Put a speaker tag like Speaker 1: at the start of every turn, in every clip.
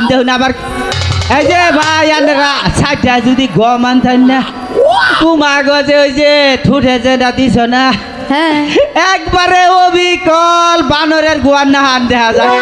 Speaker 1: দেখুন আবার এই যে ভাই আন্দারা ছাইটা যদি গম আনতেন না তোমার গজে ওই যে ঠুঠে যে দিছ না
Speaker 2: হ্যাঁ
Speaker 1: একবারে অবিকল বানরের গোয়ার না হান দেখা যায়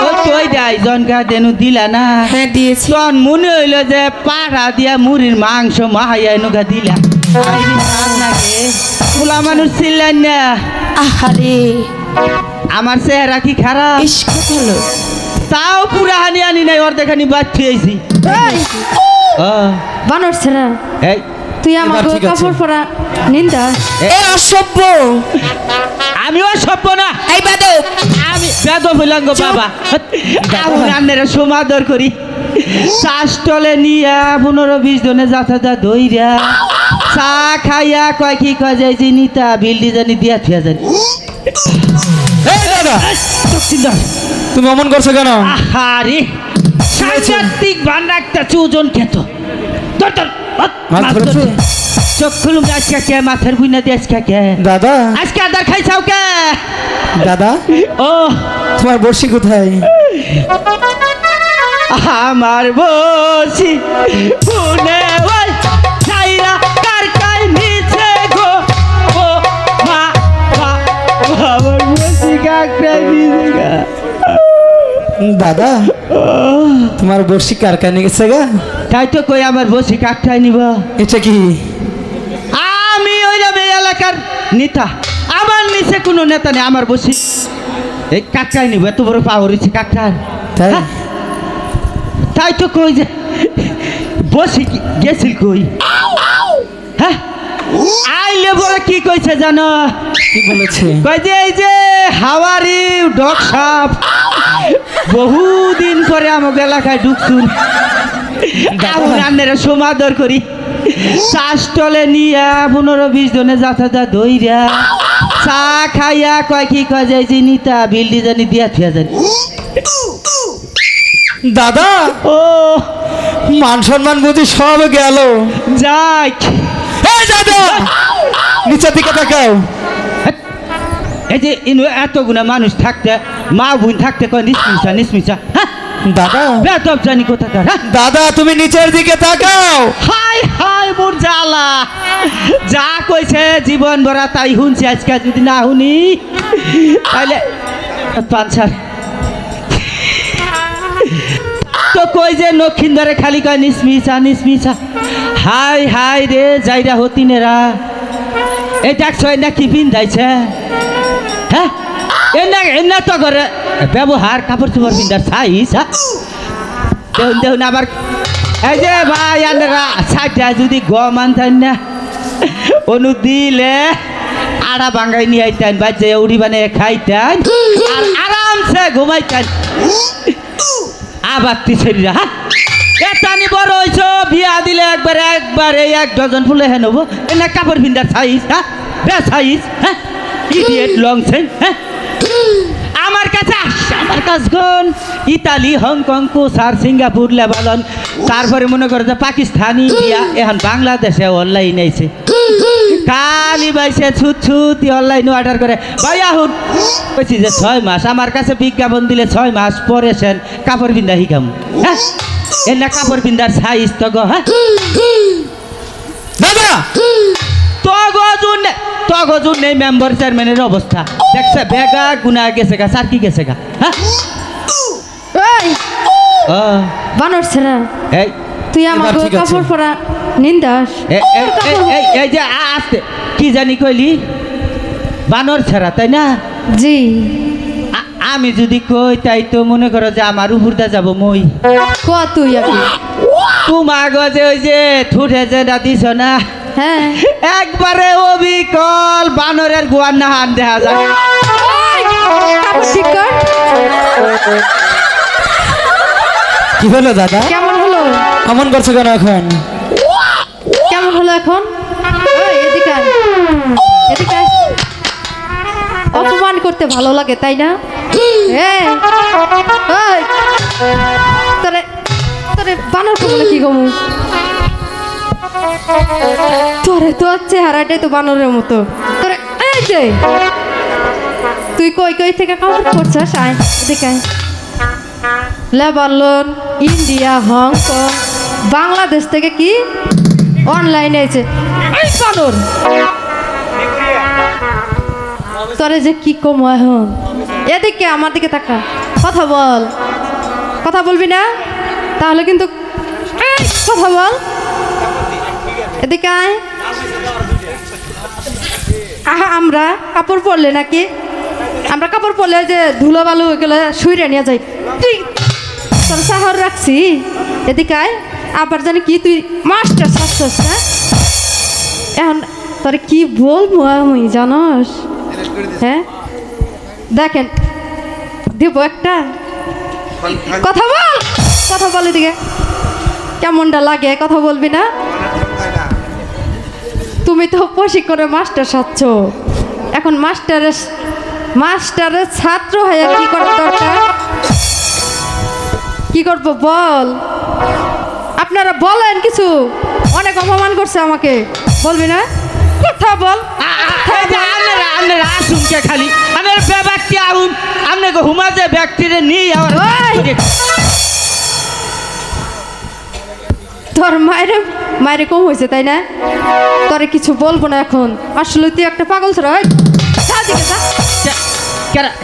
Speaker 1: ও তুই যাই জনকা দেনু দিলা না
Speaker 2: হ্যাঁ দিয়েছি
Speaker 1: তখন মনে হইল যে পাড়া দিয়া মুড়ির মাংস মাহাইয়া এনুকা দিলা পোলা মানুষ ছিলেন না
Speaker 2: আহারে
Speaker 1: আমার চেহারা কি খারাপ
Speaker 2: হলো
Speaker 1: তাও পুরা হানি আনি নাই অর্ধেখানি বাদ থুয়েছি
Speaker 2: বানর ছেড়া
Speaker 1: এই
Speaker 2: তুই আমার কাপড় পরা নিন্দা এ অসভ্য
Speaker 1: আমিও সভ্য না
Speaker 2: এই বেদব
Speaker 1: আমি বেদব হইলাম গো বাবা আমি রান্নার সমাদর করি চাষটলে নিয়া 15-20 জনে যাতা দইরা চা খাইয়া কয় কি কয় যাই নিতা বিল্ডি জানি দিয়া থিয়া জানি
Speaker 3: তুমি অমন করছো কেন?
Speaker 1: আরে সাংঘাতিক বান্না একটা চুজন খেত চোখ খুলুম আজকে কে মাথার বুইনা দিয়ে আজকে কে
Speaker 3: দাদা
Speaker 1: আজকে আদার খাইছাও কে
Speaker 3: দাদা
Speaker 1: ও
Speaker 3: তোমার বর্ষি কোথায়?
Speaker 1: আমার বসি পুনে ওই ছাইরা কার কাই নিচে গো ও মা আমার বসি কাকড়াই নিচে গা
Speaker 3: দাদা তোমার বর্ষি কার কানে গেছে গা?
Speaker 1: তাই তো কই আমার বসি কাকড়াই নিব
Speaker 3: এটা কি?
Speaker 1: আমি ওইরকম এই এলাকার নেতা আমার নিচে কোনো নেতা নেই আমার বসি এই কাকড়াই নিব এত বড় পাওয়ার হচ্ছে কাকড়ার
Speaker 3: তাই
Speaker 1: তাই তো কই যে বসি গেছিল কই হ্যাঁ আইলে বলে কি কইছে জানো
Speaker 3: কি বলেছে?
Speaker 1: কই যে এই যে হাওয়ারি ডগ সাপ বহুদিন পরে আমাকে এলাকায় ঢুকছুন রান্নার সমাদর করি চাষটলে নিয়া 15-20 জনে যাতা দইরা চা খাইয়া কয় কি কয় যাই নিতা বিল্ডি জানি দিয়া থিয়া জানি
Speaker 3: দাদা
Speaker 1: ও
Speaker 3: মান সম্মান বুঝি সব গেল।
Speaker 1: যাক
Speaker 3: এই দাদা নিচের দিকে তাকাও।
Speaker 1: এই যে এতগুনা মানুষ থাকতে মা বোন থাকতে কয় নিসমিসা হ্যাঁ
Speaker 3: দাদা
Speaker 1: বেতব জানি কোথাকার হ্যাঁ
Speaker 3: দাদা তুমি নিচের দিকে তাকাও।
Speaker 1: হাই হাই মোর জ্বালা যা কইছে জীবন ভরা তাই শুনছি আজকে যদি না শুনি তাহলে পাঁচার তো কই যে নক্ষিন্দরে খালি কয় নিসমিসা হাই হাই রে যাইরা হতিনেরা এই দেখছ না কি পিন্ধাইছে হ্যাঁ এনা তো করে ব্যবহার কাপড় চোপড় পিন্ধার সাইজ দেখুন আবার এই যে ভাই আন্দারা ছাইটা যদি গম আনতেন না অনু দিলে আড়া বাঙ্গাই নিয়ে আইতেন বাজে উড়ি বানিয়ে খাইতেন আর আরামসে ঘুমাইতেন আবার তিসেরিরা হ্যাঁ এটানি বড় হইছ বিয়া দিলে একবারে 1 ডজন ফুলে হেন হবো এনা কাপড় পিন্ধার সাইজ হ্যাঁ বে সাইজ হ্যাঁ ইডিয়েট লং সেন হ্যাঁ আমার কাছগণ ইতালি হংকং কোসার সিঙ্গাপুর লেবানন তারপরে মনে করে যে পাকিস্তানি ইন্ডিয়া এখন বাংলাদেশে অনলাইন আইছে কালি বাইছে ছুটি অনলাইন অর্ডার করে ভাই আহুন কইছি যে 6 মাস আমার কাছে বিজ্ঞাপন দিলে 6 মাস পরে সেন কাপড় পিন্ধা শিখাম হ্যাঁ এনা কাপড় পিন্ধার সাইজ তো গো হ্যাঁ
Speaker 3: দাদা
Speaker 1: তগজুন নেই মেম্বার চেয়ারম্যানের অবস্থা দেখছে বেগা গুনা গেছে গা সার কি গেছে গা হ্যাঁ
Speaker 2: এই বানর ছেড়া
Speaker 1: এই
Speaker 2: তুই আমার কাপড় পরা নিন্দাস
Speaker 1: এই যে আস্তে কি জানি কইলি বানর ছেড়া তাই না
Speaker 2: জি
Speaker 1: আমি যদি কই তাই তো মনে করো যে আমার উপরটা যাব মই
Speaker 2: কো তুই আগে
Speaker 1: তোমার গজে ওই যে ঠুঠে যে দিছ না
Speaker 2: হ্যাঁ
Speaker 1: একবারে অবিকল বানরের গোয়ার না হান দেখা যায়
Speaker 3: কি হলো দাদা?
Speaker 2: কেমন হলো?
Speaker 3: কেমন করছো কেন এখন?
Speaker 2: কেমন হলো এখন? এদিকে অপমান করতে ভালো লাগে তাই না? তোরে বানর কমলে কি কমু? তোর চেহারাটাই তো বানরের মতো। তোরে এই যে তুই কই থেকে কাপড় পরছস আয় এদিকে লেবানন, ইন্ডিয়া, হংকং, বাংলাদেশ থেকে কি অনলাইনে আছে। এই বানর, তোরে যে কি কম এখন, এদিকে আমার দিকে তাকা, কথা বল। কথা বলবি না তাহলে কিন্তু এই, কথা বল, এদিকে আয়। আহা, আমরা কাপড় পরলে নাকি, আমরা কাপড় পরলে যে ধুলো বালু এগুলো শুইরে নিয়ে যাই, তুই তোর শহর রাখছি। এদিকে আয়, আবার জানি কি তুই মাস্টার শাস্ত্রস না। এখন তোর কি বলবো আমি জানস, হ্যাঁ দেখেন দেব একটা কথা বল, কথা বল এদিকে, কেমনটা লাগে কথা বলবি না? তুমি তো প্রশিক্ষণে মাস্টার সাচ্ছ, এখন মাস্টারের ছাত্র হয়ে কি করার দরকার, কি করবো বল? আপনারা বলেন কিছু, অনেক অপমান করছে আমাকে, বলবি না? কথা বল।
Speaker 1: আপনারা আসুন কে খালি আপনার ব্যক্তি আউন আপনাকে হুমাজে ব্যক্তিরে নিয়ে আবার
Speaker 2: তোর মায়ের কম হয়েছে তাই না? তোরে কিছু বলবো না এখন, আসলে তুই একটা পাগল ছিল।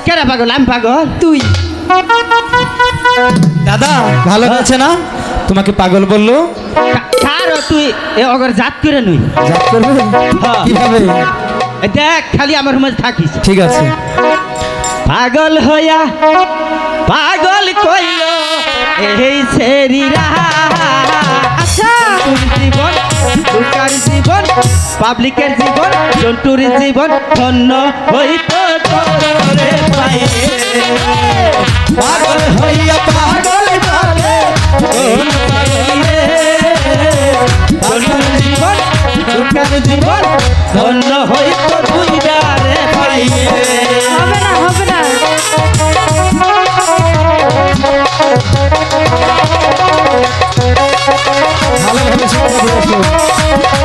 Speaker 1: কেরা পাগল? আমি পাগল?
Speaker 2: তুই
Speaker 3: দাদা ভালো হয়েছে না, তোমাকে পাগল বললো?
Speaker 1: কারো তুই এ অগর জাত করে নই,
Speaker 3: জাত করবে
Speaker 1: হ্যাঁ।
Speaker 3: কিভাবে?
Speaker 1: দেখ খালি আমার হুমাজ থাকিস।
Speaker 3: ঠিক আছে।
Speaker 1: পাগল হইয়া পাগল কইল এই সেরিরা,
Speaker 2: আচ্ছা
Speaker 1: জীবন দুকার জীবন পাবলিকের জীবন জন্তুর জীবন ধন্য হইতো তোরে পায়ে।
Speaker 3: পাগল হইয়া পাগল বলে
Speaker 1: জন্তুর জীবন দুকার জীবন ধন্য হইতো দুইটারে পায়ে।
Speaker 2: হবে না, হবে না।
Speaker 3: ভালোভাবে শিক্ষা দিয়েছো,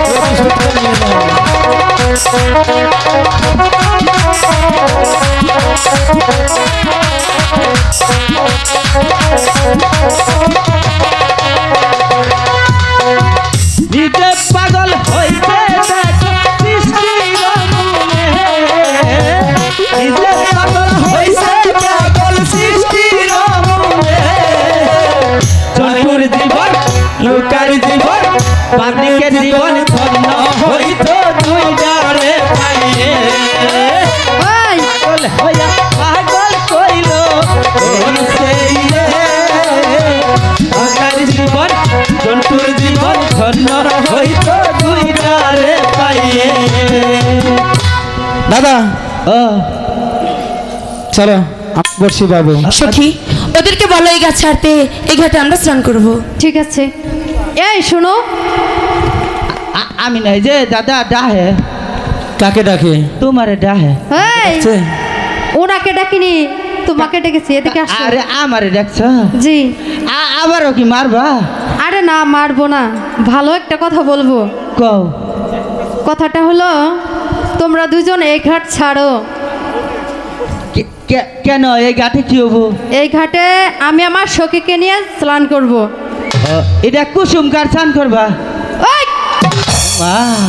Speaker 3: প্রতিশোধটা নিয়ে নাও।
Speaker 1: নিজে পাগল হইতে দেখো সৃষ্টির মূলে, নিজে পাগল হইতে পাগল সৃষ্টির মূলে। জন্তুর জীবন লোকার জীবন পাবলিকের জীবন ধন্য হইতো দুইটারে পাইয়ে।
Speaker 2: ওই
Speaker 1: পাগল হইয়া পাগল কইল সেই রে, লোকার জীবন জন্তুর জীবন ধন্য হইতো দুইটারে পাইয়ে।
Speaker 3: দাদা
Speaker 1: ও
Speaker 3: চলো আমি বর্ষি বাবু।
Speaker 4: সখী, ওদেরকে বলো এই গাছ ছাড়তে, এই ঘাটে আমরা স্নান করবো।
Speaker 2: ঠিক আছে। এই শোনো,
Speaker 1: আমি নাই যে দাদা ডাহে,
Speaker 3: কাকে ডাকে?
Speaker 1: তোমারে ডাহে।
Speaker 2: এই
Speaker 3: আছে?
Speaker 2: ওনাকে ডাকিনি, তোমাকে ডেকেছি, এদিকে আসো।
Speaker 1: আরে আমারে দেখছ?
Speaker 2: জি।
Speaker 1: আবারও কি মারবা?
Speaker 2: আরে না, মারবো না, ভালো একটা কথা বলবো।
Speaker 1: কও।
Speaker 2: কথাটা হলো তোমরা দুজন এই ঘাট ছাড়ো।
Speaker 1: কেন এই ঘাটে কি হবো?
Speaker 2: এই ঘাটে আমি আমার সখীকে নিয়ে স্নান করব।
Speaker 1: এটা কুসুমকার স্নান করবা?
Speaker 2: ওই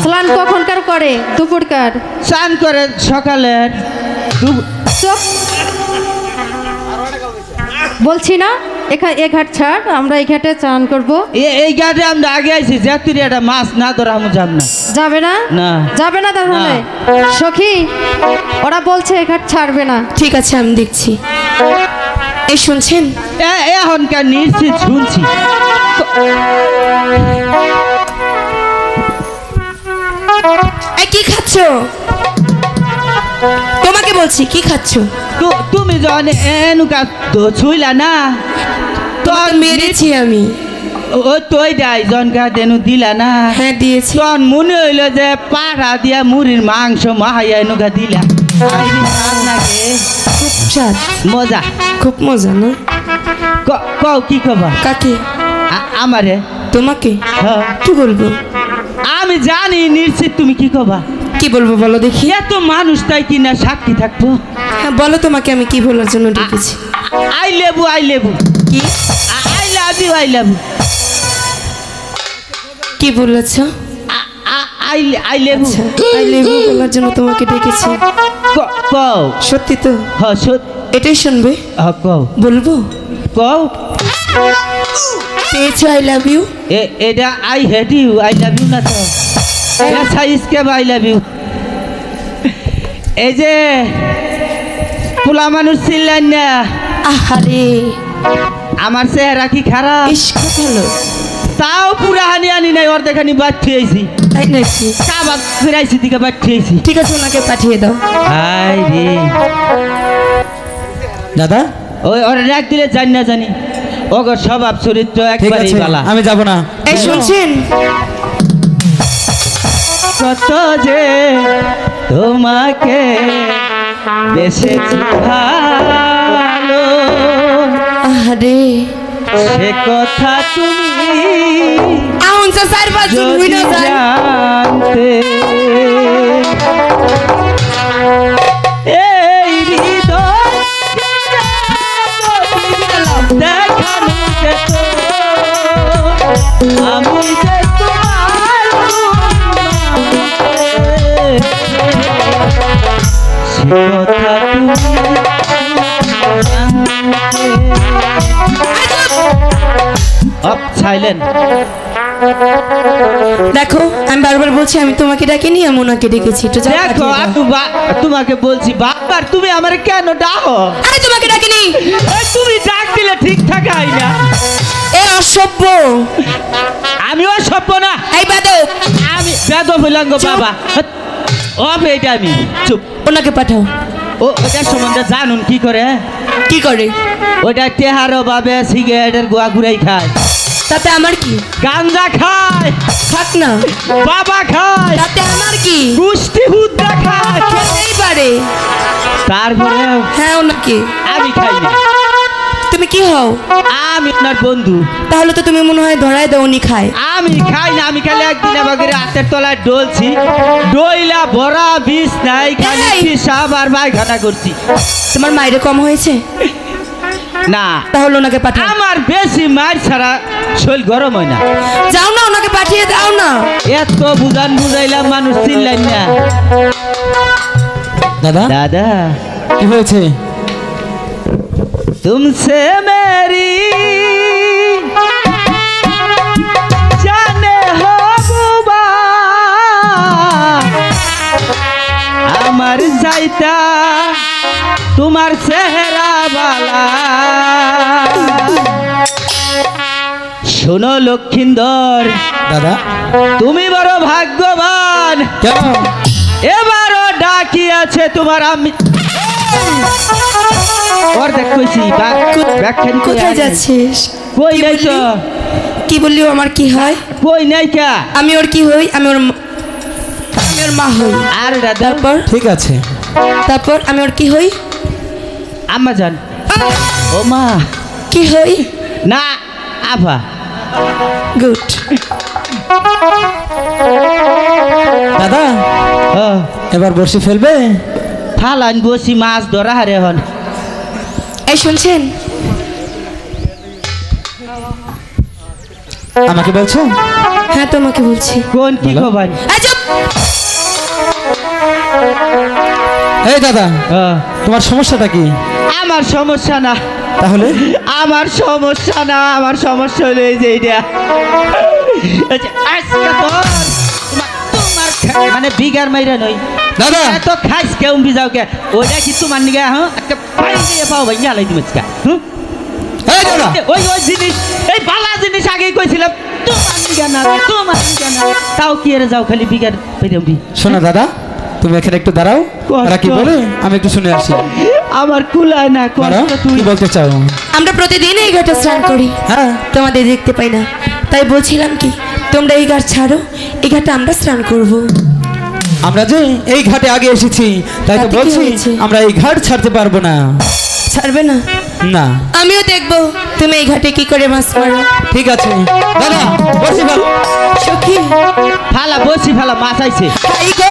Speaker 2: স্নান কখনকার করে? দুপুরকার
Speaker 1: স্নান করে সকালের।
Speaker 2: চুপ, বলছি না এ ঘাট ছাড়, আমরা এই ঘাটে স্নান করব।
Speaker 1: এই ঘাটে আমরা আগে আইছি, যেতুরি একটা মাছ না ধরা আমি যাব না।
Speaker 2: যাবে না?
Speaker 1: না
Speaker 2: যাবে না তাহলে? সখী ওরা বলছে এই ঘাট ছাড়বে না।
Speaker 4: ঠিক আছে, আমি দেখছি। এই শুনছেন?
Speaker 1: এখনকার নিশ্চিত শুনছি।
Speaker 4: এই কি খাচ্ছ? তোমাকে বলছি কি খাচ্ছ?
Speaker 1: তুমি যখন এনুকা ছুইলা না
Speaker 4: তো মেরেছি আমি।
Speaker 1: ও তুই যাই জনকা দেনু দিলা না?
Speaker 4: হ্যাঁ দিয়েছি।
Speaker 1: তখন মনে হইলো যে পাড়া দিয়া মুড়ির মাংস মাহাইয়া এনুকা দিলা।
Speaker 4: খুব স্বাদ,
Speaker 1: মজা,
Speaker 4: খুব মজা না?
Speaker 1: কও কি খবর?
Speaker 4: কাকে?
Speaker 1: আমারে।
Speaker 4: তোমাকে
Speaker 1: হ্যাঁ।
Speaker 4: কি বলবো?
Speaker 1: আমি জানি নিশ্চিত তুমি কি কবা।
Speaker 4: কি বলবো বলো দেখি।
Speaker 1: এত মানুষ তাই কি না সাক্ষী থাকবো?
Speaker 4: হ্যাঁ বলো, তোমাকে আমি কি বলার জন্য ডেকেছি?
Speaker 1: আই লেবু, আই লেবু।
Speaker 4: কি
Speaker 1: I love you I love
Speaker 4: কি বলেছ?
Speaker 1: আই আই লাভ
Speaker 4: আচ্ছা আই লাভ ইউ বলার জন্য তোমাকে ডেকেছি।
Speaker 1: কও
Speaker 4: সত্যি তো?
Speaker 1: হ্যাঁ সত
Speaker 4: এটাই শুনবে?
Speaker 1: কও
Speaker 4: বলবো?
Speaker 1: কও
Speaker 4: পেয়েছো আই লাভ ইউ?
Speaker 1: এটা I hate you I love you না তো সাইজ কে আই লাভ ইউ এই যে পোলা মানুষ ছিলেন না
Speaker 4: আহারে
Speaker 1: আমার চেহারা কি খারাপ
Speaker 4: ইস খুব ভালো।
Speaker 1: তাও পুরা হানি আনি নাই অর্ধেক হানি বাদ থুয়েছি
Speaker 4: তাই নাকি?
Speaker 1: কাবাক ফিরাইছি দিকে বাদ থুয়েছি
Speaker 4: ঠিক আছে ওনাকে পাঠিয়ে দাও।
Speaker 1: হাই রে
Speaker 3: দাদা
Speaker 1: ওই ওর রাখ দিলে জানি না জানি ওগো স্বভাব চরিত্র
Speaker 3: ঠিক
Speaker 1: একবারই
Speaker 3: আছে
Speaker 1: বালা
Speaker 3: আমি যাব না।
Speaker 4: এই শুনছেন?
Speaker 1: কত যে তোমাকে বেসেছি ভালো
Speaker 4: আহারে
Speaker 1: সে কথা তুমি
Speaker 4: আউন সা 4-5 জন
Speaker 1: যদি
Speaker 4: হইনা যায়।
Speaker 1: জানতে এই হৃদয় দেখানো যেত আমি যে তোমার সে কথা তুমি অফ সাইলেন্ট
Speaker 4: দেখো আমি বারবার বলছি আমি তোমাকে ডাকিনি আমি ওনাকে ডেকেছি একটু যাও
Speaker 1: দেখো
Speaker 4: পাঠিয়ে দাও।
Speaker 1: তোমাকে বলছি বারবার তুমি আমার কেন ডাকো
Speaker 4: আমি তোমাকে ডাকিনি।
Speaker 1: এই তুমি ডাক দিলে ঠিক থাকাই না
Speaker 4: এ অসভ্য
Speaker 1: আমি অসভ্য না
Speaker 4: এই বাদক
Speaker 1: আমি বেদব হইলাম গো
Speaker 4: চুপ।
Speaker 1: বাবা অব এটা আমি চুপ
Speaker 4: ওনাকে পাঠাও।
Speaker 1: ও ওটার সম্বন্ধে জানুন কি করে
Speaker 4: কি করে?
Speaker 1: ওটা তেহারো বাবে সিগারেটের গোয়া ঘুরাই খায়
Speaker 4: তাতে আমার কি?
Speaker 1: গাঞ্জা খায়
Speaker 4: থাক না
Speaker 1: বাবা খায়
Speaker 4: তাতে আমার কি?
Speaker 1: গুষ্টি হুদ্রা খায়
Speaker 4: খেতেই পারে।
Speaker 1: তারপরে
Speaker 4: হ্যাঁ ওনাকে।
Speaker 1: আমি খাই না
Speaker 4: তুমি কি হও?
Speaker 1: আমি আপনার বন্ধু
Speaker 4: তাহলে তো তুমি মনে হয় ধরায় দাও উনি খায়।
Speaker 1: আমি খাই না আমি খালি একদিন আমাকে হাতের তলায় ডলছি ডইলা ভরা বিষ নাই খালি
Speaker 4: এই!
Speaker 1: পিসাব আর পায়খানা করছি
Speaker 4: তোমার মায়ের কম হয়েছে?
Speaker 1: না
Speaker 4: তাহলে ওনাকে পাঠাও।
Speaker 1: আমার বেশি মার ছাড়া শরীর গরম হয় না
Speaker 4: যাও না ওনাকে পাঠিয়ে দাও না।
Speaker 1: এত বুঝাইলাম মানুষ চিনলেন না
Speaker 3: দাদা
Speaker 1: দাদা
Speaker 3: কি হয়েছে?
Speaker 1: तुमसे मेरी जाने हो बुबा আমার চাইতা তোমার চেহারা বালা শোনো লক্ষিন্দর
Speaker 3: দাদা
Speaker 1: তুমি বড় ভাগ্যবান
Speaker 3: কেন?
Speaker 1: এবারও ডাকি আছে তোমার আমি অর্ধেক কইছি ব্যাখ্যা দিতে
Speaker 4: কোথায়
Speaker 1: আগে।
Speaker 4: যাচ্ছিস?
Speaker 1: কই নাই তো
Speaker 4: কি বললি আমার কি হয়?
Speaker 1: কই নাই কা
Speaker 4: আমি ওর কি হই? আমি ওর মা হই।
Speaker 1: আর দাদা
Speaker 4: তারপর
Speaker 3: ঠিক আছে
Speaker 4: তারপর আমি ওর কি হই?
Speaker 1: আম্মা জান ও মা
Speaker 4: কি হই?
Speaker 1: না আফা
Speaker 4: গুড।
Speaker 3: দাদা
Speaker 1: ও
Speaker 3: এবার বসে ফেলবে?
Speaker 1: ফালান বসি মাছ ধরা হারে হন
Speaker 4: এই শুনছেন?
Speaker 3: আমাকে বলছো?
Speaker 4: হ্যাঁ তোমাকে বলছি।
Speaker 1: কোন কি
Speaker 3: বলো।
Speaker 1: খবর
Speaker 4: এই চুপ!
Speaker 3: এই দাদা
Speaker 1: ও,
Speaker 3: তোমার সমস্যাটা কি?
Speaker 1: আমার সমস্যা না
Speaker 3: তাহলে
Speaker 1: আমার সমস্যা না আমার সমস্যা হলো এই যে এইটা এই যে আজকে তো তোমার মানে বিগার মাইরা নই
Speaker 3: দাদা
Speaker 1: এত খাইস কেউ বিজাও কে ওইটা কি তোমার নিগা হ্যাঁ একটা পাই দিয়ে পাও ভাই আলাই তুমি আজকে
Speaker 3: এই দাদা
Speaker 1: ওই ওই জিনিস এই বালা জিনিস আগেই কইছিলাম তোমার নিগা না তাও কি এর যাও খালি বিগার পেরমবি
Speaker 3: শোনো দাদা তুমি এখানে একটু দাঁড়াও ওরা কি বলে আমি একটু শুনে আসি।
Speaker 1: আমার কুলায় না
Speaker 3: দাঁড়াও,
Speaker 1: কষ্ট তুই
Speaker 3: কি বলতে চাও?
Speaker 4: আমরা প্রতিদিন এই ঘাটে স্নান করি,
Speaker 3: হ্যাঁ
Speaker 4: তোমাদের দেখতে পাই না, তাই বলছিলাম কি তোমরা এই ঘাট ছাড়ো, এই ঘাটে আমরা স্নান করব।
Speaker 3: আমরা যে এই ঘাটে আগে এসেছি তাই তো
Speaker 4: তাতে কি
Speaker 3: বলছি
Speaker 4: হয়েছে?
Speaker 3: আমরা এই ঘাট ছাড়তে পারবো না।
Speaker 4: ছাড়বে না?
Speaker 3: না
Speaker 4: আমিও দেখবো তুমি এই ঘাটে কি করে মাছ মারো।
Speaker 3: ঠিক আছে দাদা বসে ফেল।
Speaker 4: সখী
Speaker 1: ফালা বসি ফালা মাছ আইছে
Speaker 4: এই ঘাট